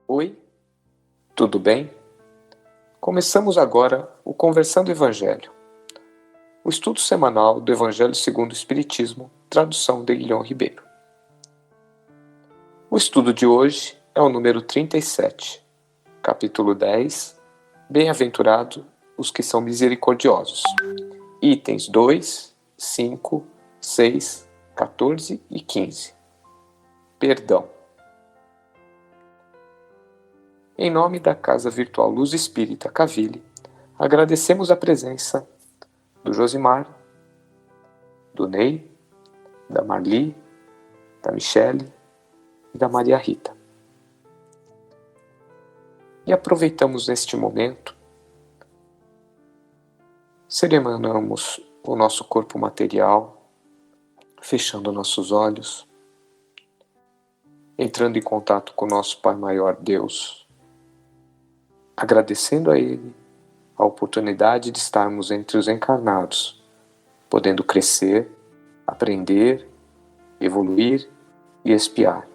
Oi, tudo bem? Começamos agora o Conversando Evangelho, o estudo semanal do Evangelho segundo o Espiritismo, tradução de Guilhom Ribeiro. O estudo de hoje é o número 37, capítulo 10, Bem-aventurado os que são misericordiosos, itens 2, 5, 6, 14 e 15. Perdão. Em nome da Casa Virtual Luz Espírita Caville, agradecemos a presença do Josimar, do Ney, da Marli, da Michele e da Maria Rita. E aproveitamos este momento, serenamos o nosso corpo material, fechando nossos olhos, entrando em contato com o nosso Pai Maior Deus, agradecendo a Ele a oportunidade de estarmos entre os encarnados, podendo crescer, aprender, evoluir e expiar.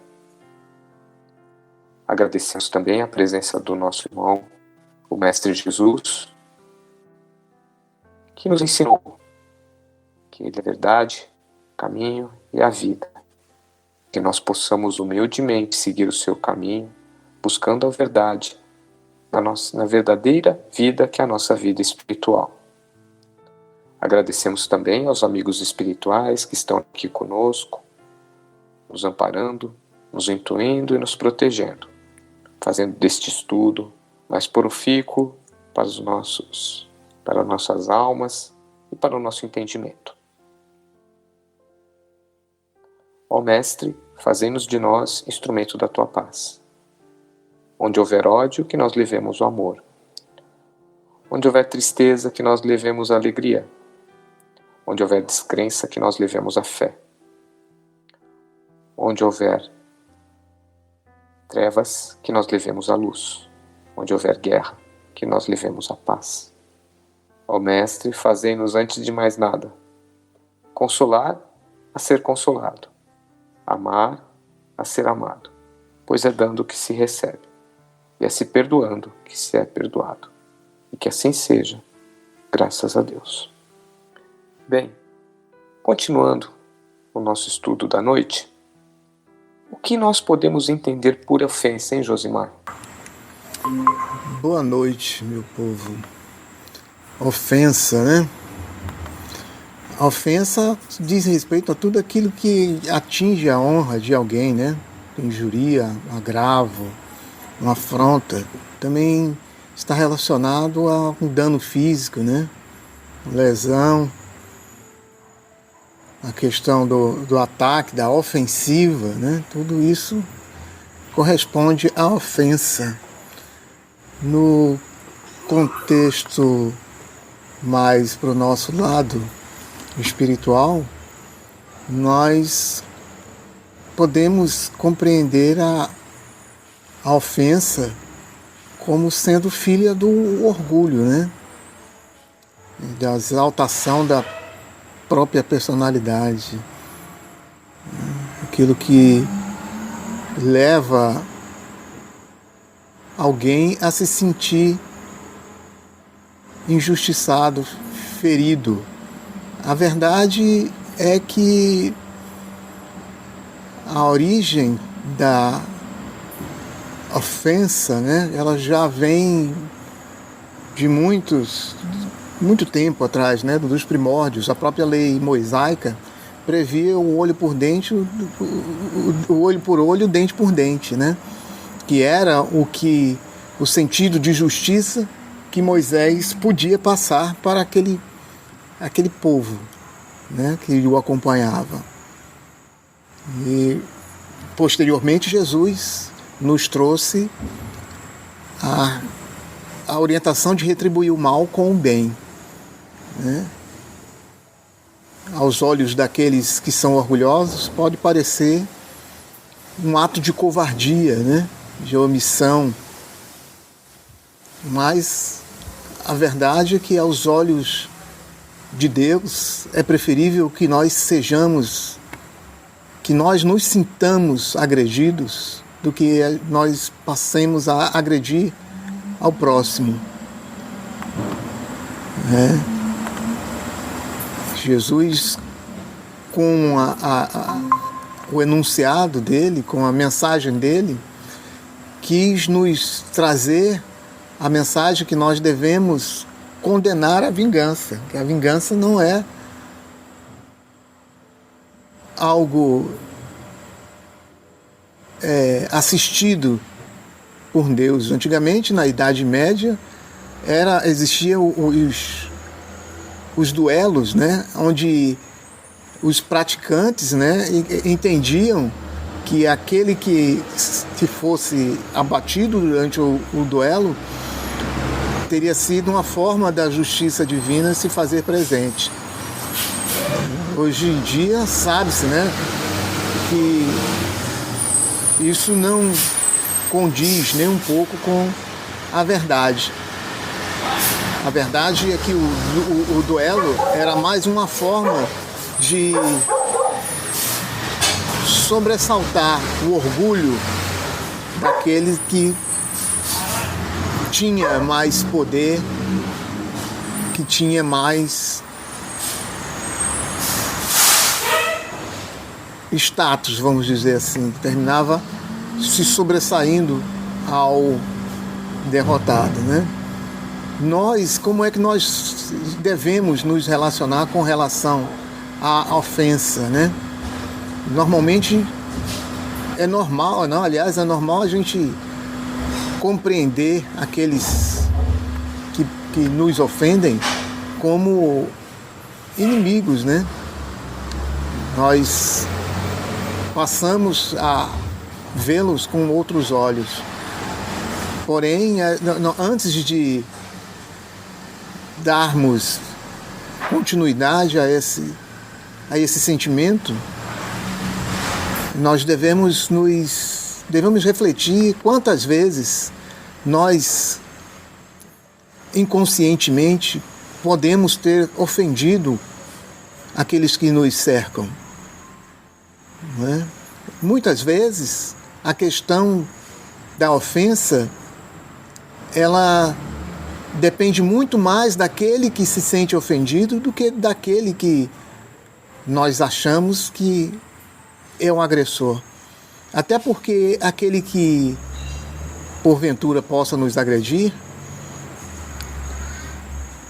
Agradecemos também a presença do nosso irmão, o Mestre Jesus, que nos ensinou que Ele é a verdade, o caminho e a vida. Que nós possamos humildemente seguir o seu caminho, buscando a verdade, na verdadeira vida que é a nossa vida espiritual. Agradecemos também aos amigos espirituais que estão aqui conosco, nos amparando, nos intuindo e nos protegendo, fazendo deste estudo mais profícuo para nossas almas e para o nosso entendimento. Ó Mestre, fazei-nos de nós instrumento da Tua paz. Onde houver ódio, que nós levemos o amor. Onde houver tristeza, que nós levemos a alegria. Onde houver descrença, que nós levemos a fé. Onde houver trevas, que nós levemos a luz. Onde houver guerra, que nós levemos a paz. Ó Mestre, fazei-nos antes de mais nada consolar a ser consolado, amar a ser amado, pois é dando que se recebe. E é se perdoando que se é perdoado. E que assim seja, graças a Deus. Bem, continuando o nosso estudo da noite, o que nós podemos entender por ofensa, hein, Josimar? Boa noite, meu povo. Ofensa, né? A ofensa diz respeito a tudo aquilo que atinge a honra de alguém, né? Injuria, agravo, uma afronta. Também está relacionado a um dano físico, né? Lesão, a questão do ataque, da ofensiva, né? Tudo isso corresponde à ofensa. No contexto mais para o nosso lado espiritual, nós podemos compreender a ofensa como sendo filha do orgulho, né? Da exaltação da própria personalidade, aquilo que leva alguém a se sentir injustiçado, ferido. A verdade é que a origem da ofensa, né, ela já vem de muito tempo atrás, né, dos primórdios. A própria lei mosaica previa o olho por dente, o olho por olho, o dente por dente, né, que era o sentido de justiça que Moisés podia passar para aquele povo, né, que o acompanhava. E posteriormente Jesus nos trouxe a orientação de retribuir o mal com o bem, né? Aos olhos daqueles que são orgulhosos, pode parecer um ato de covardia, né? De omissão. Mas a verdade é que aos olhos de Deus é preferível que nós sejamos, que nós nos sintamos agredidos do que nós passemos a agredir ao próximo. Jesus, com o enunciado dele, com a mensagem dele, quis nos trazer a mensagem que nós devemos condenar a vingança, que a vingança não é algo assistido por Deus. Antigamente, na Idade Média, existiam os duelos, né, onde os praticantes, né, entendiam que aquele que fosse abatido durante o duelo teria sido uma forma da justiça divina se fazer presente. Hoje em dia sabe-se, né, que isso não condiz nem um pouco com a verdade. A verdade é que o duelo era mais uma forma de sobressaltar o orgulho daquele que tinha mais poder, que tinha mais status, vamos dizer assim, que terminava se sobressaindo ao derrotado, né? Como é que nós devemos nos relacionar com relação à ofensa, né? Normalmente é normal, não? Aliás, é normal a gente compreender aqueles que nos ofendem como inimigos, né? Nós passamos a vê-los com outros olhos. Porém, antes de darmos continuidade a esse sentimento, nós devemos refletir quantas vezes nós inconscientemente podemos ter ofendido aqueles que nos cercam, não é? Muitas vezes a questão da ofensa, ela depende muito mais daquele que se sente ofendido do que daquele que nós achamos que é um agressor. Até porque aquele que porventura possa nos agredir,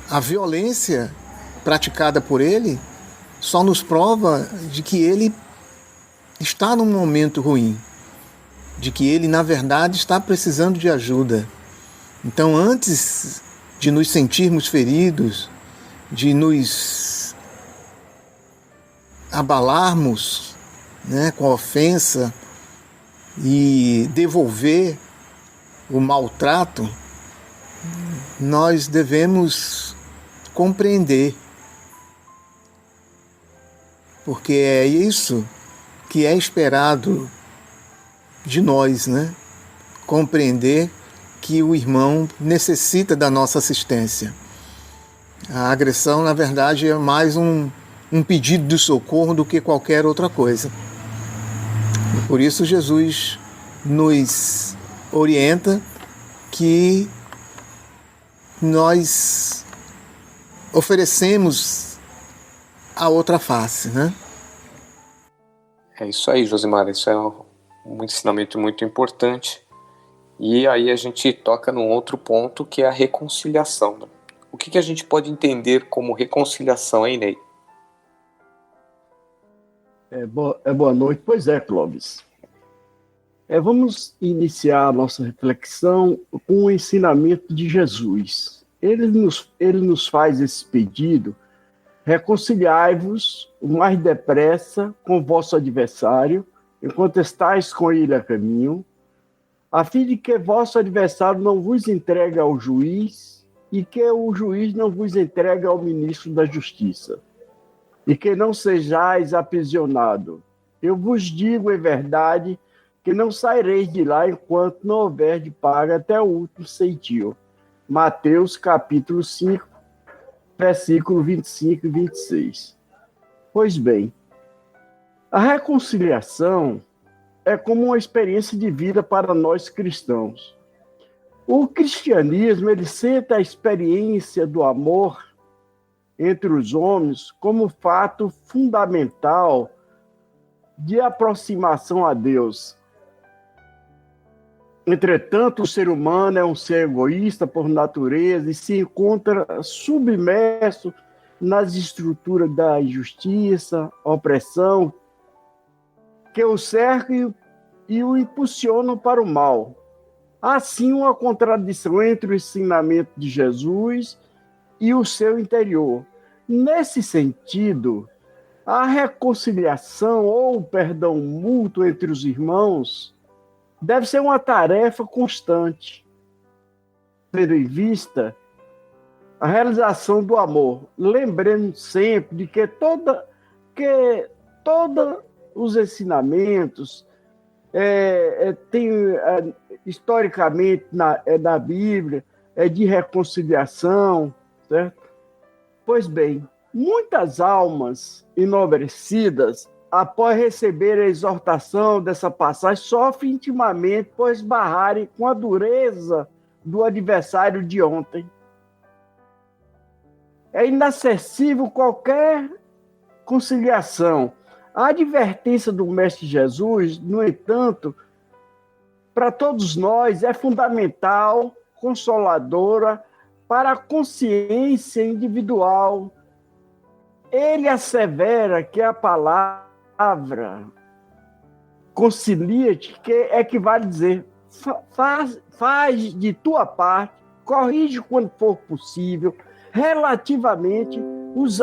a violência praticada por ele só nos prova de que ele está num momento ruim, de que ele, na verdade, está precisando de ajuda. Então, antes de nos sentirmos feridos, de nos abalarmos, né, com a ofensa e devolver o maltrato, nós devemos compreender, porque é isso que é esperado de nós, né? Compreender que o irmão necessita da nossa assistência. A agressão, na verdade, é mais um pedido de socorro do que qualquer outra coisa. E por isso Jesus nos orienta que nós oferecemos a outra face, né? É isso aí, Josimar. Isso é um ensinamento muito importante. E aí a gente toca num outro ponto, que é a reconciliação, né? O que a gente pode entender como reconciliação, hein, Ney? Boa noite. Pois é, Clóvis. Vamos iniciar a nossa reflexão com o ensinamento de Jesus. Ele nos faz esse pedido: reconciliai-vos o mais depressa com vosso adversário, enquanto estáis com ele a caminho, a fim de que vosso adversário não vos entregue ao juiz e que o juiz não vos entregue ao ministro da justiça, e que não sejais aprisionado. Eu vos digo em verdade que não saireis de lá enquanto não houver de paga até o último ceitil. Mateus, capítulo 5, versículo 25 e 26. Pois bem, a reconciliação é como uma experiência de vida para nós cristãos. O cristianismo, ele senta a experiência do amor entre os homens como fato fundamental de aproximação a Deus. Entretanto, o ser humano é um ser egoísta por natureza e se encontra submerso nas estruturas da injustiça, opressão, que o cercam e o impulsionam para o mal. Há, sim, uma contradição entre o ensinamento de Jesus e o seu interior. Nesse sentido, a reconciliação ou o perdão mútuo entre os irmãos deve ser uma tarefa constante, tendo em vista a realização do amor. Lembrando sempre de que todos os ensinamentos historicamente na Bíblia de reconciliação, certo? Pois bem, muitas almas enobrecidas, após receber a exortação dessa passagem, sofrem intimamente por esbarrarem com a dureza do adversário de ontem. É inacessível qualquer conciliação. A advertência do Mestre Jesus, no entanto, para todos nós é fundamental, consoladora para a consciência individual. Ele assevera que a palavra concilia-te, que equivale a dizer, faz de tua parte, corrige quando for possível, relativamente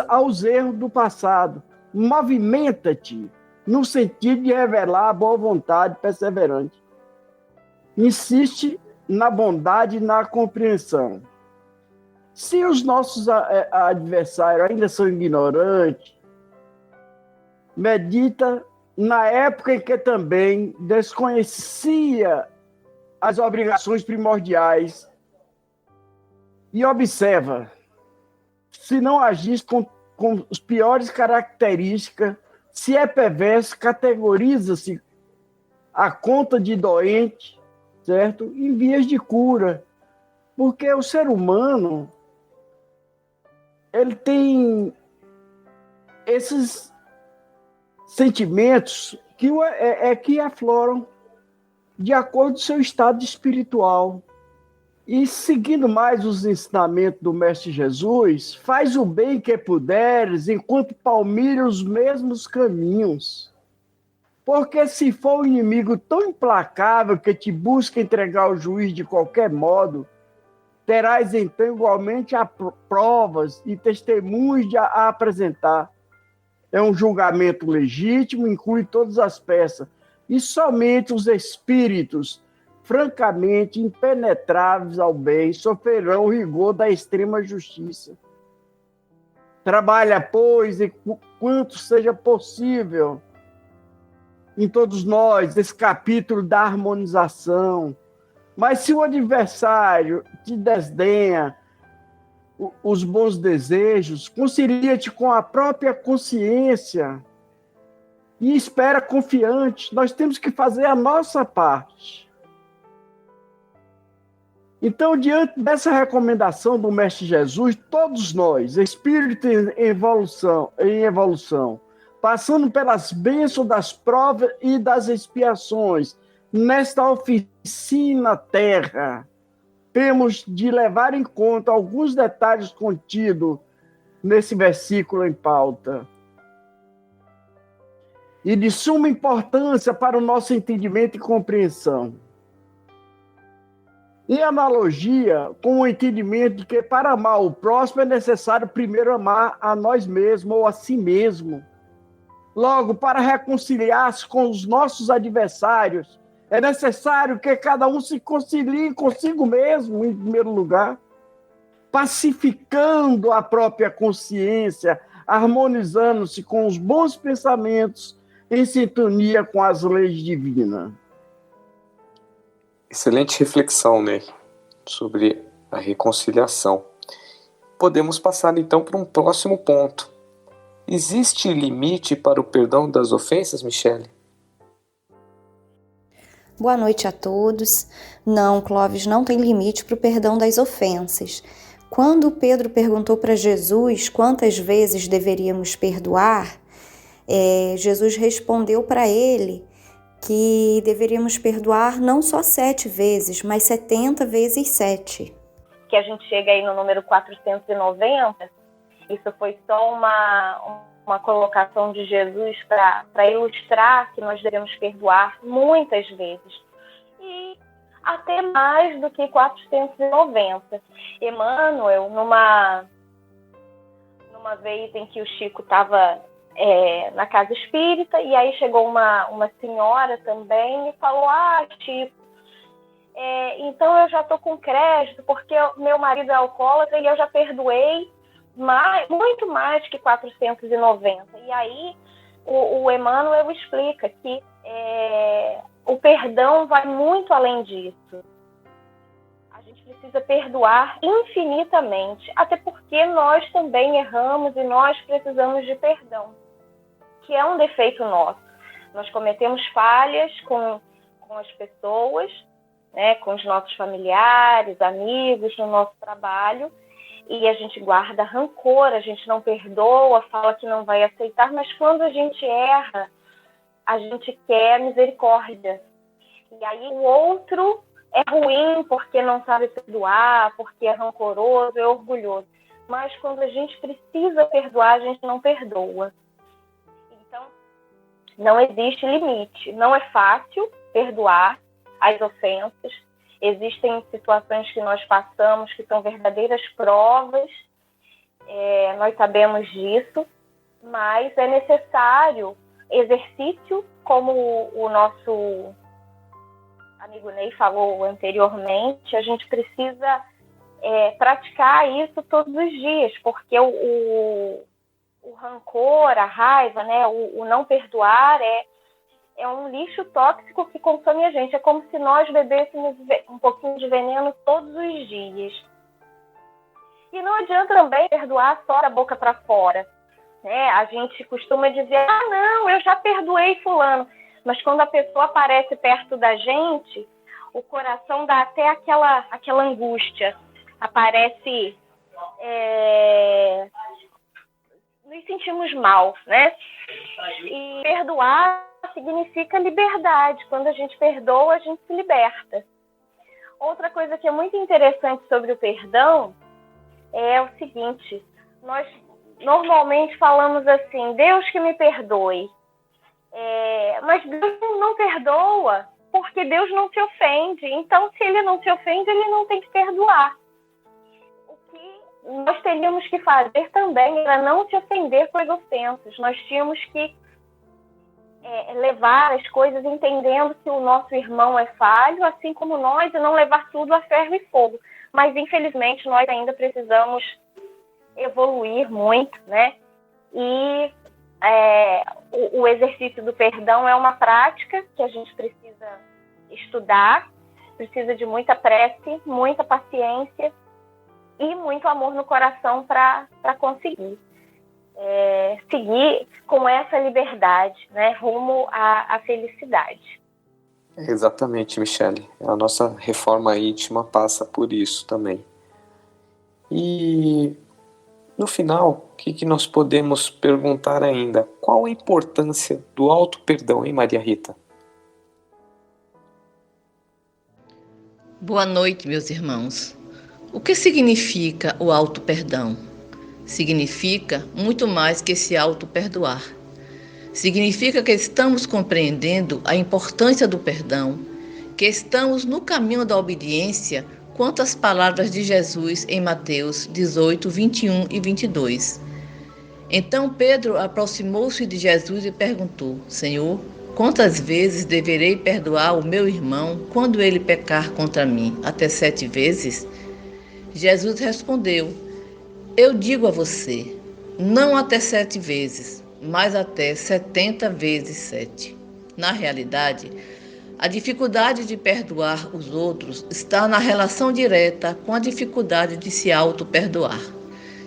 aos erros do passado. Movimenta-te no sentido de revelar a boa vontade perseverante. Insiste na bondade e na compreensão. Se os nossos adversários ainda são ignorantes, medita na época em que também desconhecia as obrigações primordiais e observa se não agis com as piores características, se é perverso, categoriza-se a conta de doente, certo? Em vias de cura. Porque o ser humano, ele tem esses sentimentos que afloram de acordo com o seu estado espiritual. E seguindo mais os ensinamentos do Mestre Jesus, faz o bem que puderes, enquanto palmilha os mesmos caminhos. Porque se for um inimigo tão implacável que te busca entregar ao juiz de qualquer modo, terás então igualmente provas e testemunhos a apresentar. É um julgamento legítimo, inclui todas as peças, e somente os espíritos francamente impenetráveis ao bem, sofrerão o rigor da extrema justiça. Trabalha, pois, enquanto seja possível, em todos nós, esse capítulo da harmonização. Mas se o adversário te desdenha os bons desejos, concilia-te com a própria consciência e espera confiante. Nós temos que fazer a nossa parte. Então, diante dessa recomendação do Mestre Jesus, todos nós, espírito em evolução, passando pelas bênçãos das provas e das expiações, nesta oficina terra, temos de levar em conta alguns detalhes contidos nesse versículo em pauta. E de suma importância para o nosso entendimento e compreensão. Em analogia com o entendimento de que para amar o próximo é necessário primeiro amar a nós mesmos ou a si mesmo. Logo, para reconciliar-se com os nossos adversários, é necessário que cada um se concilie consigo mesmo, em primeiro lugar, pacificando a própria consciência, harmonizando-se com os bons pensamentos, em sintonia com as leis divinas. Excelente reflexão, Ney, sobre a reconciliação. Podemos passar então para um próximo ponto. Existe limite para o perdão das ofensas, Michele? Boa noite a todos. Não, Clóvis, não tem limite para o perdão das ofensas. Quando Pedro perguntou para Jesus quantas vezes deveríamos perdoar, Jesus respondeu para ele que deveríamos perdoar não só 7 vezes, mas 70 vezes 7. Que a gente chega aí no número 490, isso foi só uma colocação de Jesus para ilustrar que nós devemos perdoar muitas vezes. E até mais do que 490. Emmanuel, numa vez em que o Chico estava na casa espírita, e aí chegou uma senhora também e falou: Chico, então eu já estou com crédito, porque meu marido é alcoólatra e eu já perdoei muito mais que 490. E aí o Emmanuel explica que o perdão vai muito além disso. A gente precisa perdoar infinitamente, até porque nós também erramos e nós precisamos de perdão, que é um defeito nosso. Nós cometemos falhas com as pessoas, né, com os nossos familiares, amigos, no nosso trabalho, e a gente guarda rancor, a gente não perdoa, fala que não vai aceitar, mas quando a gente erra, a gente quer misericórdia. E aí o outro é ruim porque não sabe perdoar, porque é rancoroso, é orgulhoso. Mas quando a gente precisa perdoar, a gente não perdoa. Então, não existe limite. Não é fácil perdoar as ofensas. Existem situações que nós passamos que são verdadeiras provas. Nós sabemos disso, mas é necessário exercício, como o nosso amigo Ney falou anteriormente. A gente precisa praticar isso todos os dias, porque o rancor, a raiva, né, o não perdoar é um lixo tóxico que consome a gente. É como se nós bebêssemos um pouquinho de veneno todos os dias. E não adianta também perdoar só da boca para fora, né? A gente costuma dizer: não, eu já perdoei fulano. Mas quando a pessoa aparece perto da gente, o coração dá até aquela angústia. Aparece... nos sentimos mal, né? E perdoar significa liberdade. Quando a gente perdoa, a gente se liberta. Outra coisa que é muito interessante sobre o perdão é o seguinte: nós normalmente falamos assim: Deus que me perdoe. Mas Deus não perdoa porque Deus não se ofende. Então, se ele não se ofende, ele não tem que perdoar. O que nós teríamos que fazer também era não se ofender com as ofensas. Nós tínhamos que levar as coisas entendendo que o nosso irmão é falho, assim como nós, e não levar tudo a ferro e fogo. Mas, infelizmente, nós ainda precisamos evoluir muito, né? E o exercício do perdão é uma prática que a gente precisa estudar, precisa de muita prece, muita paciência e muito amor no coração para conseguir seguir com essa liberdade, né, rumo à felicidade. Exatamente, Michele. A nossa reforma íntima passa por isso também. E no final, o que nós podemos perguntar ainda? Qual a importância do auto-perdão, hein, Maria Rita? Boa noite, meus irmãos. O que significa o auto-perdão? Significa muito mais que se auto-perdoar. Significa que estamos compreendendo a importância do perdão, que estamos no caminho da obediência quanto às palavras de Jesus em Mateus 18, 21 e 22. Então Pedro aproximou-se de Jesus e perguntou: Senhor, quantas vezes deverei perdoar o meu irmão quando ele pecar contra mim? Até 7 vezes? Jesus respondeu: Eu digo a você, não até 7 vezes, mas até 70 vezes 7. Na realidade, A dificuldade de perdoar os outros está na relação direta com a dificuldade de se auto-perdoar.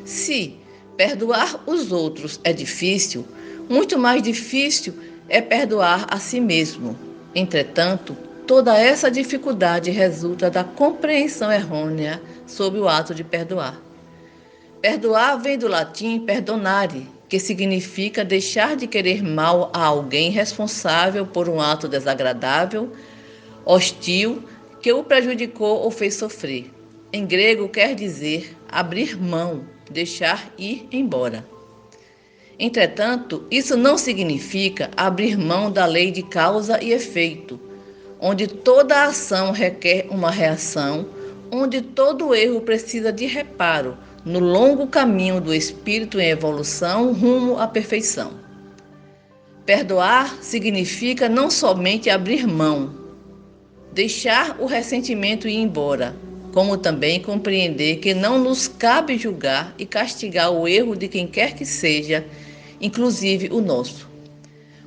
Se perdoar os outros é difícil, muito mais difícil é perdoar a si mesmo. Entretanto, toda essa dificuldade resulta da compreensão errônea sobre o ato de perdoar. Perdoar vem do latim perdonare, que significa deixar de querer mal a alguém responsável por um ato desagradável, hostil, que o prejudicou ou fez sofrer. Em grego quer dizer abrir mão, deixar ir embora. Entretanto, isso não significa abrir mão da lei de causa e efeito, onde toda ação requer uma reação, onde todo erro precisa de reparo, no longo caminho do espírito em evolução rumo à perfeição. Perdoar significa não somente abrir mão, deixar o ressentimento ir embora, como também compreender que não nos cabe julgar e castigar o erro de quem quer que seja, inclusive o nosso.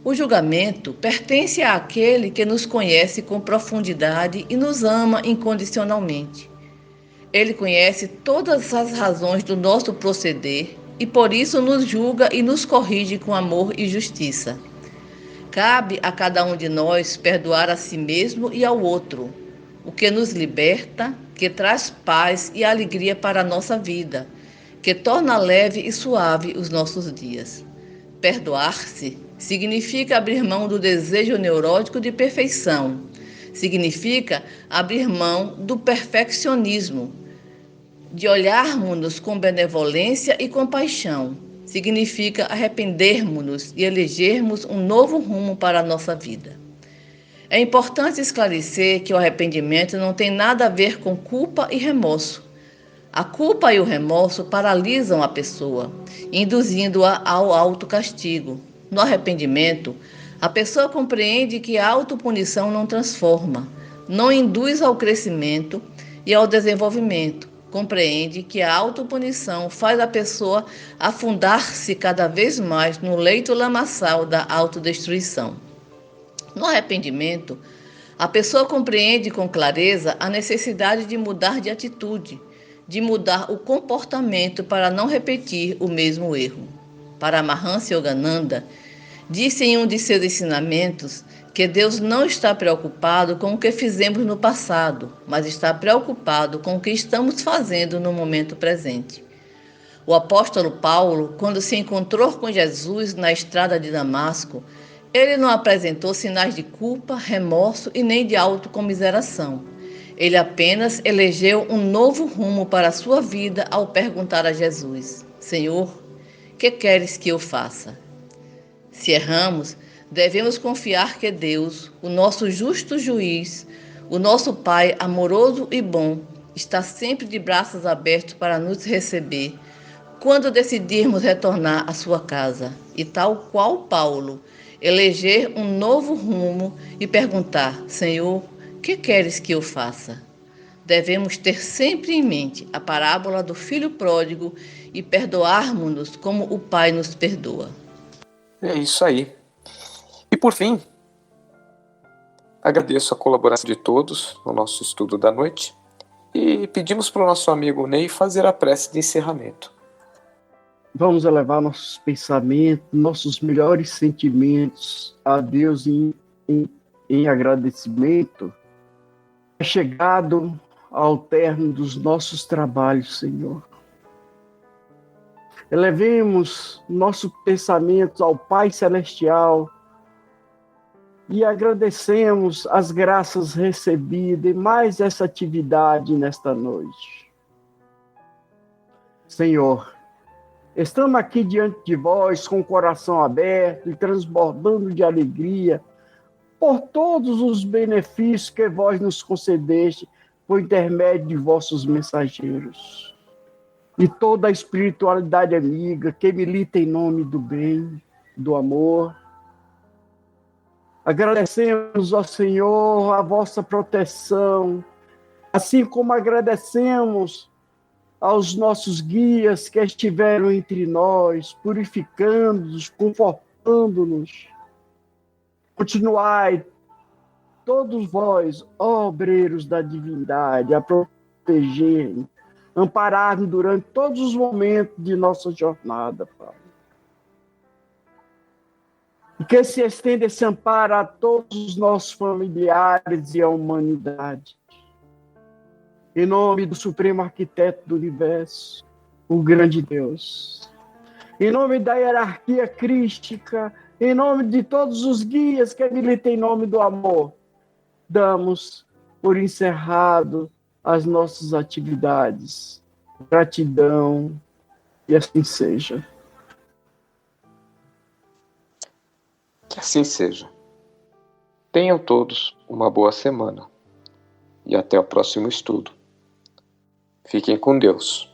O julgamento pertence àquele que nos conhece com profundidade e nos ama incondicionalmente. Ele conhece todas as razões do nosso proceder e por isso nos julga e nos corrige com amor e justiça. Cabe a cada um de nós perdoar a si mesmo e ao outro, o que nos liberta, que traz paz e alegria para a nossa vida, que torna leve e suave os nossos dias. Perdoar-se significa abrir mão do desejo neurótico de perfeição, significa abrir mão do perfeccionismo, de olharmos-nos com benevolência e compaixão. Significa arrependermos-nos e elegermos um novo rumo para a nossa vida. É importante esclarecer que o arrependimento não tem nada a ver com culpa e remorso. A culpa e o remorso paralisam a pessoa, induzindo-a ao autocastigo. No arrependimento, a pessoa compreende que a autopunição não transforma, não induz ao crescimento e ao desenvolvimento. Compreende que a autopunição faz a pessoa afundar-se cada vez mais no leito lamaçal da autodestruição. No arrependimento, a pessoa compreende com clareza a necessidade de mudar de atitude, de mudar o comportamento para não repetir o mesmo erro. Paramahansa Yogananda disse em um de seus ensinamentos que Deus não está preocupado com o que fizemos no passado, mas está preocupado com o que estamos fazendo no momento presente. O apóstolo Paulo, quando se encontrou com Jesus na estrada de Damasco, ele não apresentou sinais de culpa, remorso e nem de autocomiseração. Ele apenas elegeu um novo rumo para a sua vida ao perguntar a Jesus: Senhor, que queres que eu faça? Se erramos, devemos confiar que Deus, o nosso justo juiz, o nosso Pai amoroso e bom, está sempre de braços abertos para nos receber quando decidirmos retornar à sua casa. E tal qual Paulo, eleger um novo rumo e perguntar: Senhor, que queres que eu faça? Devemos ter sempre em mente a parábola do filho pródigo e perdoarmos-nos como o Pai nos perdoa. É isso aí. E por fim, agradeço a colaboração de todos no nosso estudo da noite e pedimos para o nosso amigo Ney fazer a prece de encerramento. Vamos elevar nossos pensamentos, nossos melhores sentimentos a Deus em agradecimento. É chegado ao término dos nossos trabalhos, Senhor. Elevemos nossos pensamentos ao Pai Celestial e agradecemos as graças recebidas em mais essa atividade nesta noite. Senhor, estamos aqui diante de vós com o coração aberto e transbordando de alegria por todos os benefícios que vós nos concedeste por intermédio de vossos mensageiros. E toda a espiritualidade amiga que milita em nome do bem, do amor. Agradecemos ao Senhor a vossa proteção, assim como agradecemos aos nossos guias que estiveram entre nós, purificando-nos, confortando-nos. Continuai todos vós, ó obreiros da divindade, a proteger-me, amparar-me durante todos os momentos de nossa jornada, Pai. E que se estenda esse amparo a todos os nossos familiares e à humanidade. Em nome do Supremo Arquiteto do Universo, o grande Deus. Em nome da hierarquia crística, em nome de todos os guias que militam em nome do amor, damos por encerrado as nossas atividades. Gratidão, e assim seja. Que assim seja. Tenham todos uma boa semana e até o próximo estudo. Fiquem com Deus.